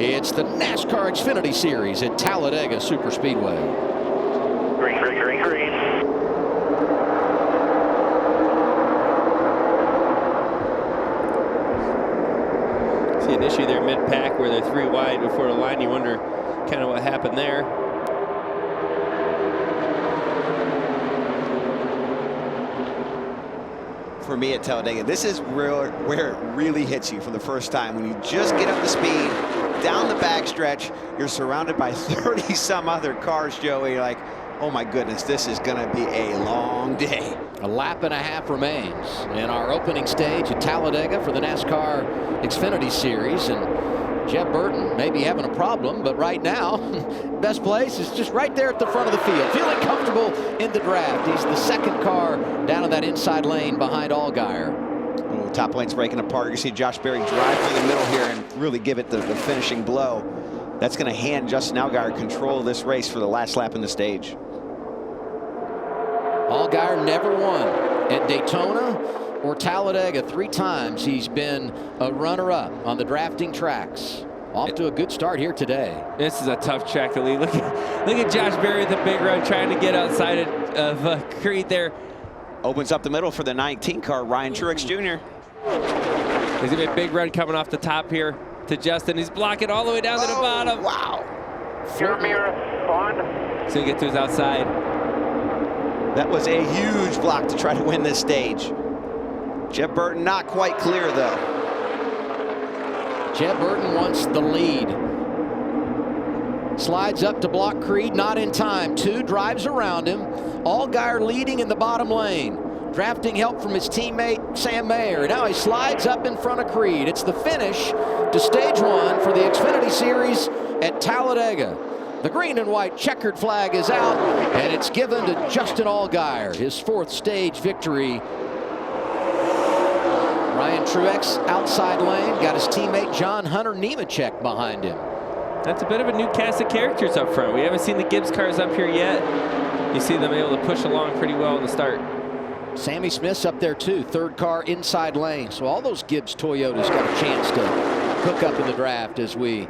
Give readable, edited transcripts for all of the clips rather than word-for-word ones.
It's the NASCAR Xfinity Series at Talladega Superspeedway. Green, green, green, green. See an issue there mid-pack where they're 3 wide before the line. You wonder kind of what happened there. For me at Talladega, this is where it really hits you for the first time. When you just get up to speed, down the backstretch, you're surrounded by 30 some other cars, Joey. You're like, oh my goodness, this is going to be a long day. A lap and a half remains in our opening stage at Talladega for the NASCAR Xfinity Series. And Jeb Burton may be having a problem, but right now, best place is just right there at the front of the field, feeling comfortable in the draft. He's the second car down in that inside lane behind Allgaier. Oh, top lane's breaking apart. You see Josh Berry drive through the middle here and really give it the finishing blow. That's going to hand Justin Allgaier control of this race for the last lap in the stage. Allgaier never won at Daytona or Talladega. 3 times he's been a runner-up on the drafting tracks. Off to a good start here today. This is a tough track to lead. Look at Josh Berry with the big run trying to get outside of Creed there. Opens up the middle for the 19 car, Ryan Truex Jr. There's going to be a big run coming off the top here to Justin. He's blocking all the way down to the bottom. Wow. Mirror on. So he gets to his outside. That was a huge block to try to win this stage. Jeb Burton not quite clear, though. Jeb Burton wants the lead. Slides up to block Creed, not in time. 2 drives around him. Allgaier leading in the bottom lane. Drafting help from his teammate Sam Mayer. Now he slides up in front of Creed. It's the finish to stage 1 for the Xfinity Series at Talladega. The green and white checkered flag is out, and it's given to Justin Allgaier, his 4th stage victory. Ryan Truex outside lane, got his teammate John Hunter Nemechek behind him. That's a bit of a new cast of characters up front. We haven't seen the Gibbs cars up here yet. You see them able to push along pretty well in the start. Sammy Smith's up there too, 3rd car inside lane. So all those Gibbs Toyotas got a chance to hook up in the draft as we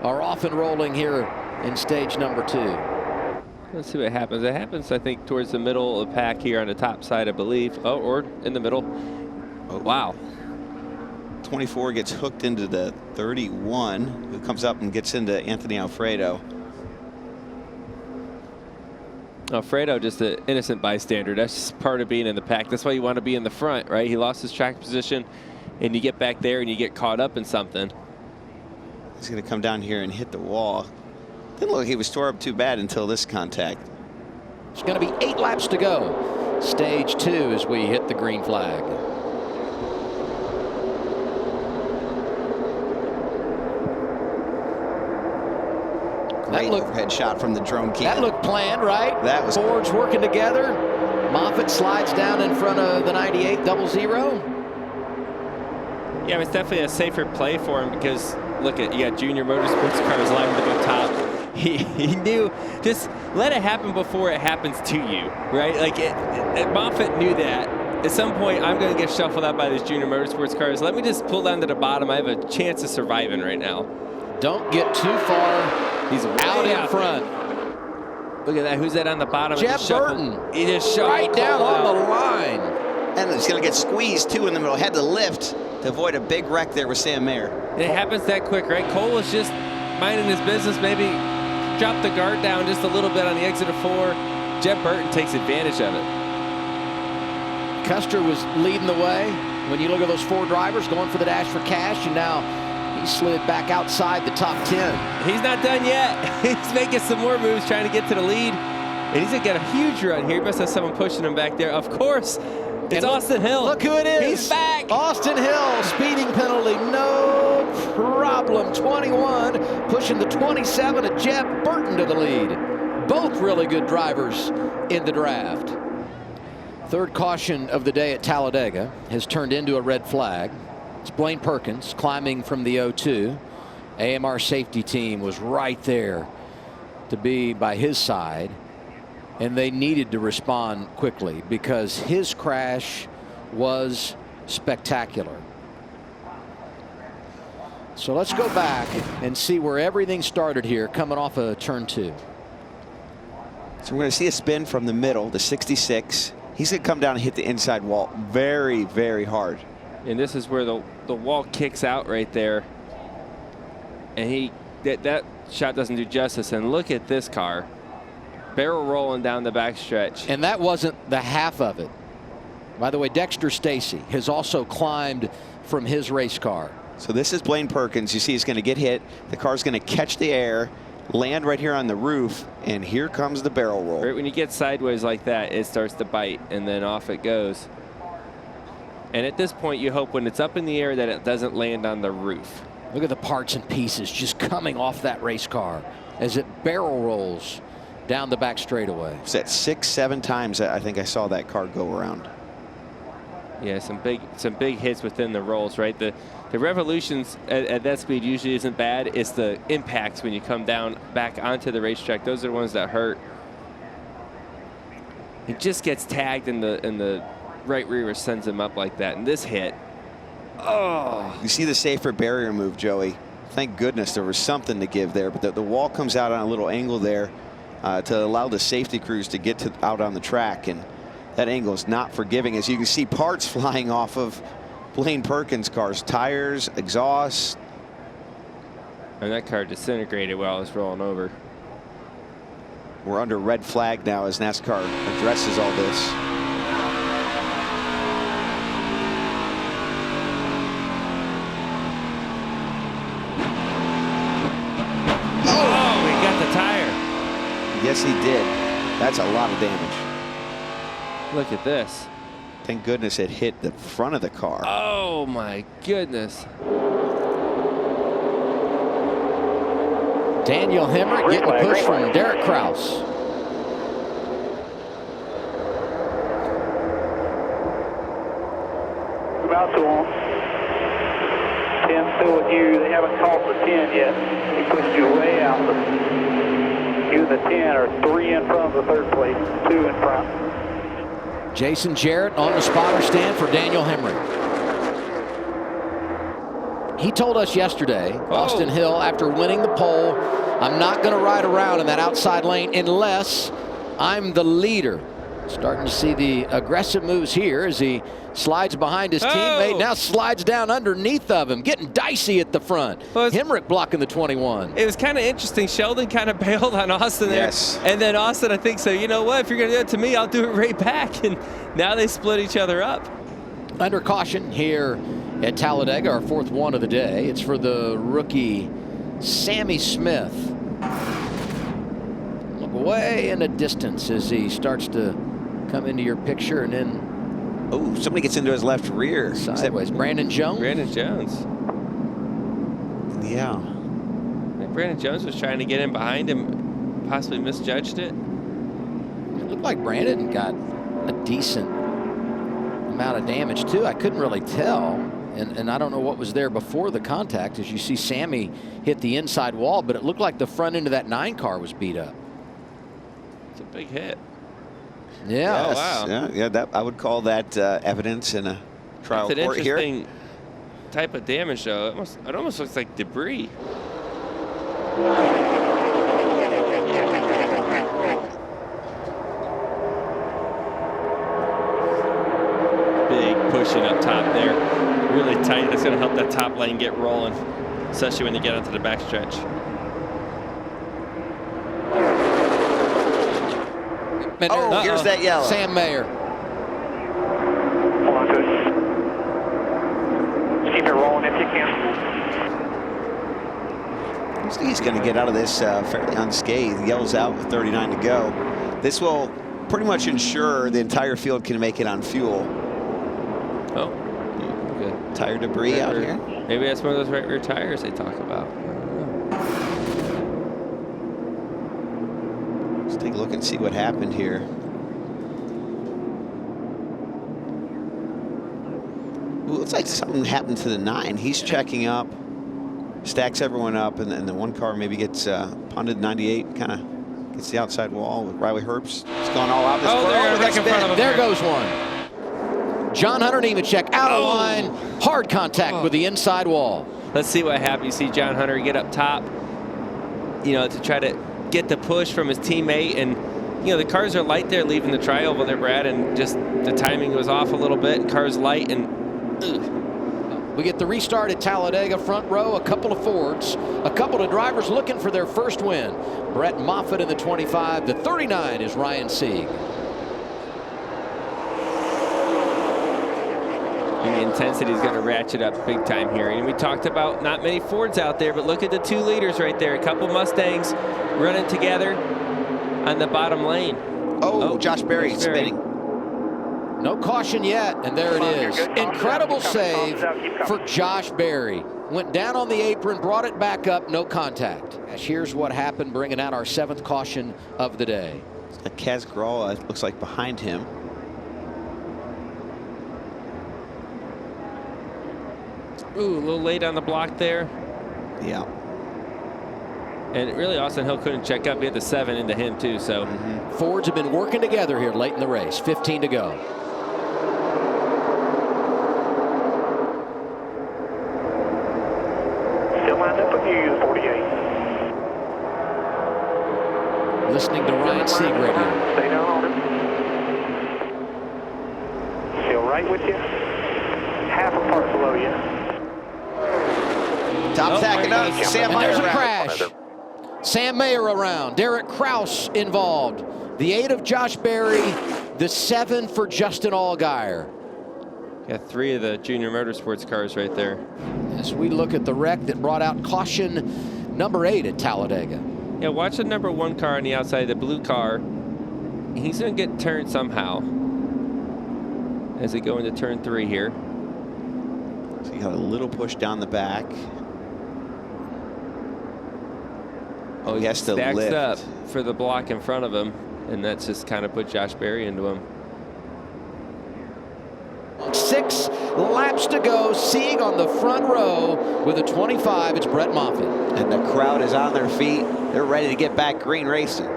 are off and rolling here in stage number 2. Let's see what happens. It happens, I think, towards the middle of the pack here on the top side, I believe. Oh, or in the middle. Oh, wow. 24 gets hooked into the 31, who comes up and gets into Anthony Alfredo. Alfredo, just an innocent bystander. That's just part of being in the pack. That's why you want to be in the front, right? He lost his track position, and you get back there and you get caught up in something. He's going to come down here and hit the wall. Didn't look like he was tore up too bad until this contact. It's going to be 8 laps to go. Stage 2 as we hit the green flag. Great overhead shot from the drone cam. That looked planned, right? That was Fords working together. Moffitt slides down in front of the 98 00. Yeah, it's definitely a safer play for him because look at, you got Junior Motorsports cars lining to go top. He knew, just let it happen before it happens to you, right? Like Moffitt knew that. At some point, I'm going to get shuffled out by these Junior Motorsports cars. Let me just pull down to the bottom. I have a chance of surviving right now. Don't get too far. He's out in front. Look at that. Who's that on the bottom? Jeb Burton. He just shuffled right down on the line. And he's going to get squeezed, too, in the middle. Had to lift to avoid a big wreck there with Sam Mayer. It happens that quick, right? Cole was just minding his business, maybe drop the guard down just a little bit on the exit of 4. Jeb Burton takes advantage of it. Custer was leading the way. When you look at those 4 drivers going for the dash for cash, and now he slid back outside the top 10. He's not done yet. He's making some more moves trying to get to the lead. And he's going to get a huge run here. He must have someone pushing him back there. Of course, it's Austin Hill. Look who it is. He's back. Austin Hill, speeding penalty, no problem. 21, pushing the 27 of Jeb Burton to the lead. Both really good drivers in the draft. 3rd caution of the day at Talladega has turned into a red flag. It's Blaine Perkins climbing from the 0-2. AMR safety team was right there to be by his side, and they needed to respond quickly because his crash was spectacular. So let's go back and see where everything started here coming off of turn 2. So we're going to see a spin from the middle, the 66. He's going to come down and hit the inside wall very, very hard. And this is where the wall kicks out right there. And that shot doesn't do justice. And look at this car. Barrel rolling down the backstretch. And that wasn't the half of it. By the way, Dexter Stacy has also climbed from his race car. So this is Blaine Perkins. You see he's going to get hit. The car's going to catch the air, land right here on the roof, and here comes the barrel roll. Right when you get sideways like that, it starts to bite, and then off it goes. And at this point, you hope when it's up in the air that it doesn't land on the roof. Look at the parts and pieces just coming off that race car as it barrel rolls down the back straightaway. It's at 6-7 times I think I saw that car go around. Yeah, some big hits within the rolls, right? The revolutions at that speed usually isn't bad. It's the impacts when you come down back onto the racetrack. Those are the ones that hurt. It just gets tagged in the right rear, sends him up like that. And this hit, oh! You see the safer barrier move, Joey. Thank goodness there was something to give there, but the wall comes out on a little angle there to allow the safety crews to get out on the track, and that angle is not forgiving. As you can see, parts flying off of Blaine Perkins' cars, tires, exhaust. And that car disintegrated while it was rolling over. We're under red flag now as NASCAR addresses all this. Oh, he got the tire. Yes, he did. That's a lot of damage. Look at this. Thank goodness it hit the front of the car. Oh my goodness. Daniel Hemrick getting a push from Derek Kraus. About to on. 10 still with you. They haven't called for 10 yet. He pushed you way out. You and the 10 are 3 in front of the third place, 2 in front. Jason Jarrett on the spotter stand for Daniel Hemrick. He told us yesterday, Austin Hill, after winning the pole, I'm not going to ride around in that outside lane unless I'm the leader. Starting to see the aggressive moves here as he slides behind his teammate, now slides down underneath of him, getting dicey at the front. Hemrick blocking the 21. It was kind of interesting. Sheldon kind of bailed on Austin there. Yes. And then Austin, I think, so you know what? If you're going to do it to me, I'll do it right back. And now they split each other up. Under caution here at Talladega, our 4th one of the day. It's for the rookie Sammy Smith. Look way in the distance as he starts to come into your picture, and then oh, somebody gets into his left rear. Sideways. Brandon Jones. Brandon Jones. Yeah. I think Brandon Jones was trying to get in behind him, possibly misjudged it. It looked like Brandon got a decent amount of damage too. I couldn't really tell, and I don't know what was there before the contact, as you see Sammy hit the inside wall, but it looked like the front end of that 9 car was beat up. It's a big hit. Yeah. Yes. Oh, wow. Yeah, that I would call that evidence in a trial That's an court here. interesting type of damage, though. It almost looks like debris. Big pushing up top there. Really tight. That's going to help that top lane get rolling, especially when you get onto the backstretch. Oh, here's that yellow. Sam Mayer. Hold on to it. Just keep it rolling if you can. Looks like he's going to get out of this fairly unscathed. Yells out with 39 to go. This will pretty much ensure the entire field can make it on fuel. Oh, good. Tire debris out here. Maybe that's one of those right rear tires they talk about. Let's take a look and see what happened here. Ooh, looks like something happened to the 9. He's checking up, stacks everyone up, and then the one car maybe gets punted. 98 kind of gets the outside wall with Riley Herbst. It's gone all out. There goes one. John Hunter Nemechek out of line. Hard contact with the inside wall. let's see what happens. You see John Hunter get up top, you know, to try to get the push from his teammate. And, you know, the cars are light there leaving the trioval there, Brad, and just the timing was off a little bit. Car's light, and we get the restart at Talladega. Front row, a couple of Fords, a couple of drivers looking for their first win. Brett Moffitt in the 25. The 39 is Ryan Sieg. And the intensity is going to ratchet up big time here. And we talked about not many Fords out there, but look at the 2 leaders right there. A couple Mustangs running together on the bottom lane. Oh, Josh Berry spinning. No caution yet, and there it is. Incredible save for Josh Berry. Went down on the apron, brought it back up, no contact. Here's what happened, bringing out our 7th caution of the day. Kaz Gralla looks like behind him. Ooh, a little late on the block there. Yeah. And really, Austin Hill couldn't check up. He had the 7 into him, too. So Fords have been working together here late in the race. 15 to go. Still lined up with you, 48. Listening to Ryan Sieg radio. Stay down on him. Still right with you. Half a part below you. Top tacking up. Sam And Meyer there's a around. crash. Sam Mayer around. Derek Kraus involved. The 8 of Josh Berry. The 7 for Justin Allgaier. got 3 of the Junior Motorsports cars right there. As we look at the wreck that brought out caution number 8 at Talladega. Yeah, watch the number 1 car on the outside, the blue car. He's going to get turned somehow as they go into turn 3 here. So you got a little push down the back. Oh, he has to stacks lift up for the block in front of him, and that's just kind of put Josh Berry into him. 6 laps to go. Sieg on the front row with a 25. It's Brett Moffitt. And the crowd is on their feet. They're ready to get back green racing.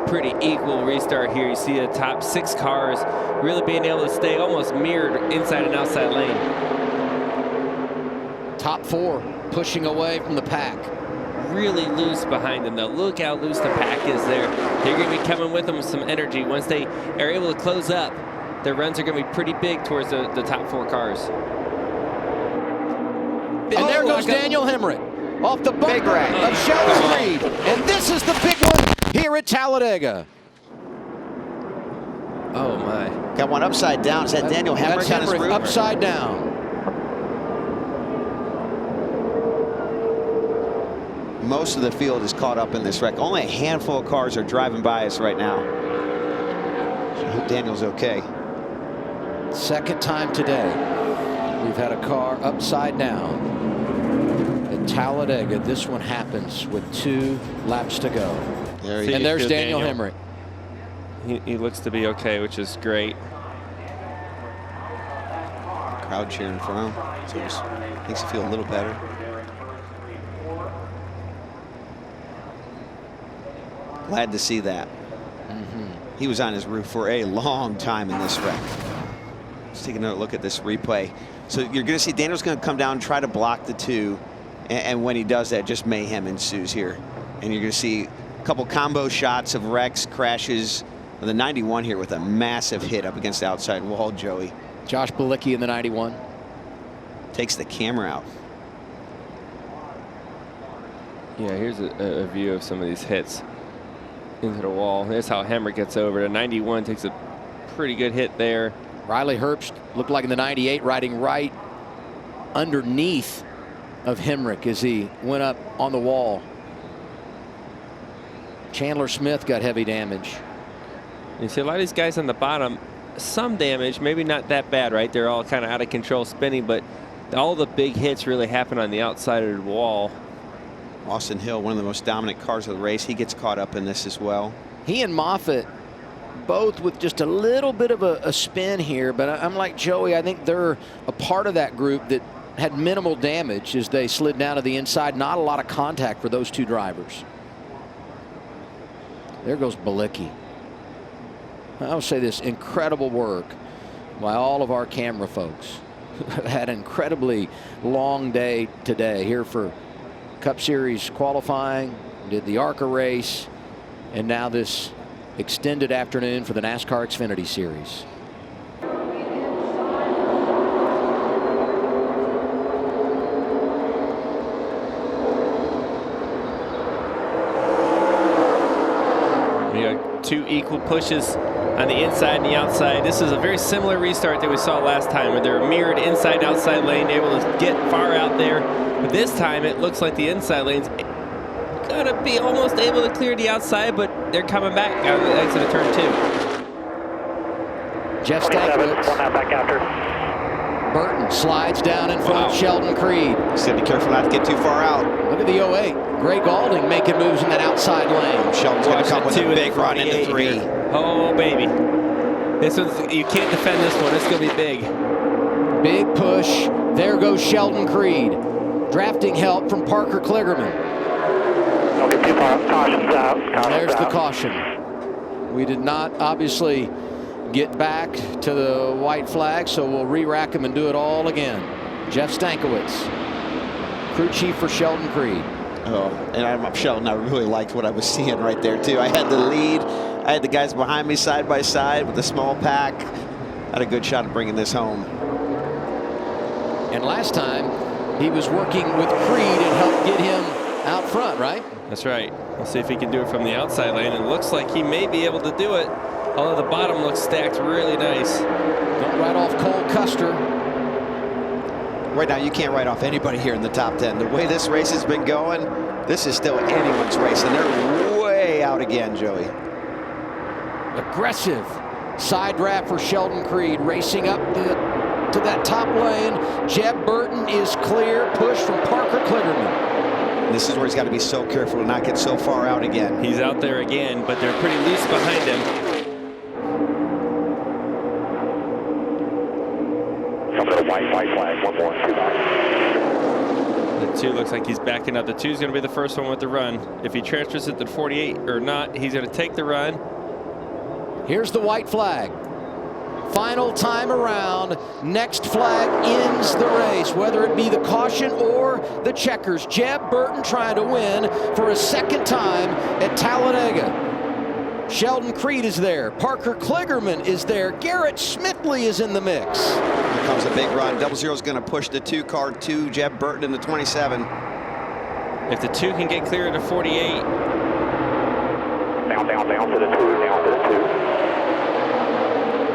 Pretty equal restart here. You see the top 6 cars really being able to stay almost mirrored inside and outside lane. Top 4 pushing away from the pack. Really loose behind them, though. Look how loose the pack is there. They're going to be coming with them with some energy. Once they are able to close up, their runs are going to be pretty big towards the top 4 cars. And there goes Daniel Hemrick off the bumper of Sheldon Reed. And this is the big one here at Talladega. Oh, my. Got one upside down. Is that Daniel Hemrick on his roof? Upside down. Most of the field is caught up in this wreck. Only a handful of cars are driving by us right now. I hope Daniel's okay. Second time today we've had a car upside down at Talladega. This one happens with 2 laps to go. And there's Daniel Hemrick. He looks to be okay, which is great. Crowd cheering for him. So it just makes you feel a little better. Glad to see that. He was on his roof for a long time in this wreck. Let's take another look at this replay. So you're going to see Daniel's going to come down and try to block the 2. And when he does that, just mayhem ensues here. And you're going to see a couple combo shots of wrecks, crashes. The 91 here with a massive hit up against the outside wall, Joey. Josh Bilicki in the 91. Takes the camera out. Yeah, here's a view of some of these hits into the wall. There's how Hemrick gets over. The 91 takes a pretty good hit there. Riley Herbst looked like in the 98 riding right underneath of Hemrick as he went up on the wall. Chandler Smith got heavy damage. You see a lot of these guys on the bottom, some damage, maybe not that bad, right? They're all kind of out of control spinning, but all the big hits really happen on the outside of the wall. Austin Hill, one of the most dominant cars of the race, he gets caught up in this as well. He and Moffitt both with just a little bit of a spin here, but I'm like Joey, I think they're a part of that group that had minimal damage as they slid down to the inside. Not a lot of contact for those 2 drivers. There goes Bilicki. I will say this, incredible work by all of our camera folks. had an incredibly long day today here for Cup Series qualifying, did the ARCA race, and now this extended afternoon for the NASCAR Xfinity Series. We got two equal pushes on the inside and the outside. This is a very similar restart that we saw last time, where they're mirrored inside outside lane, able to get far out there. But this time it looks like the inside lane's gonna be almost able to clear the outside, but they're coming back out of the exit of turn 2. Jeff Stankiewicz. Back after. Burton slides down in front of Sheldon Creed. Said be careful not to get too far out. Look at the 08. Greg Galding making moves in that outside lane. Sheldon's going to come with a big run into 3. Oh, baby. This one's, you can't defend this one. It's going to be big. Big push. There goes Sheldon Creed. Drafting help from Parker Kligerman. Don't get too far. Caution's out. There's the caution. We did not obviously get back to the white flag, so we'll re-rack him and do it all again. Jeff Stankiewicz, crew chief for Sheldon Creed. Oh, and I'm Sheldon. I really liked what I was seeing right there too. I had the lead. I had the guys behind me side by side with a small pack. I had a good shot at bringing this home. And last time he was working with Creed and helped get him out front, right? That's right. We'll see if he can do it from the outside lane. It looks like he may be able to do it, although the bottom looks stacked really nice. Don't write off Cole Custer. Right now, you can't write off anybody here in the top 10. The way this race has been going, this is still anyone's race, and they're way out again, Joey. Aggressive side draft for Sheldon Creed, racing up to that top lane. Jeb Burton is clear, push from Parker Kligerman. And this is where he's got to be so careful to not get so far out again. He's out there again, but they're pretty loose behind him. White flag, one more, 2 back. The 2 looks like he's backing up. The 2 is going to be the first one with the run. If he transfers it to 48 or not, he's going to take the run. Here's the white flag. Final time around. Next flag ends the race, whether it be the caution or the checkers. Jeb Burton trying to win for a second time at Talladega. Sheldon Creed is there. Parker Kligerman is there. Garrett Smithley is in the mix. Here comes a big run. 00 is going to push the 2 car to Jeb Burton in the 27. If the 2 can get clear to 48. Down to the 2, down to the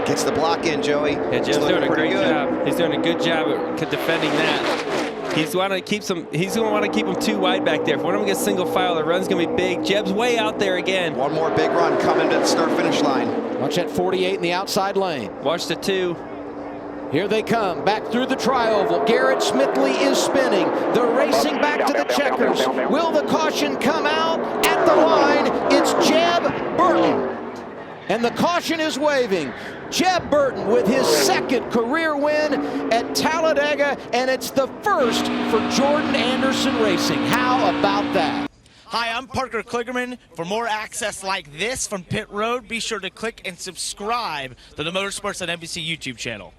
2. Gets the block in, Joey. Yeah, Jeb's doing a great job. He's doing a good job at defending that. He's going to keep some. He's going to want to keep them too wide back there. If one of them gets single file, the run's going to be big. Jeb's way out there again. One more big run coming to the start-finish line. Watch that 48 in the outside lane. Watch the 2. Here they come, back through the tri-oval. Garrett Smithley is spinning. They're racing back to the checkers. Will the caution come out at the line? It's Jeb Burton. And the caution is waving. Jeb Burton with his second career win at Talladega, and it's the first for Jordan Anderson Racing. How about that? Hi, I'm Parker Kligerman. For more access like this from Pit Road, be sure to click and subscribe to the Motorsports on NBC YouTube channel.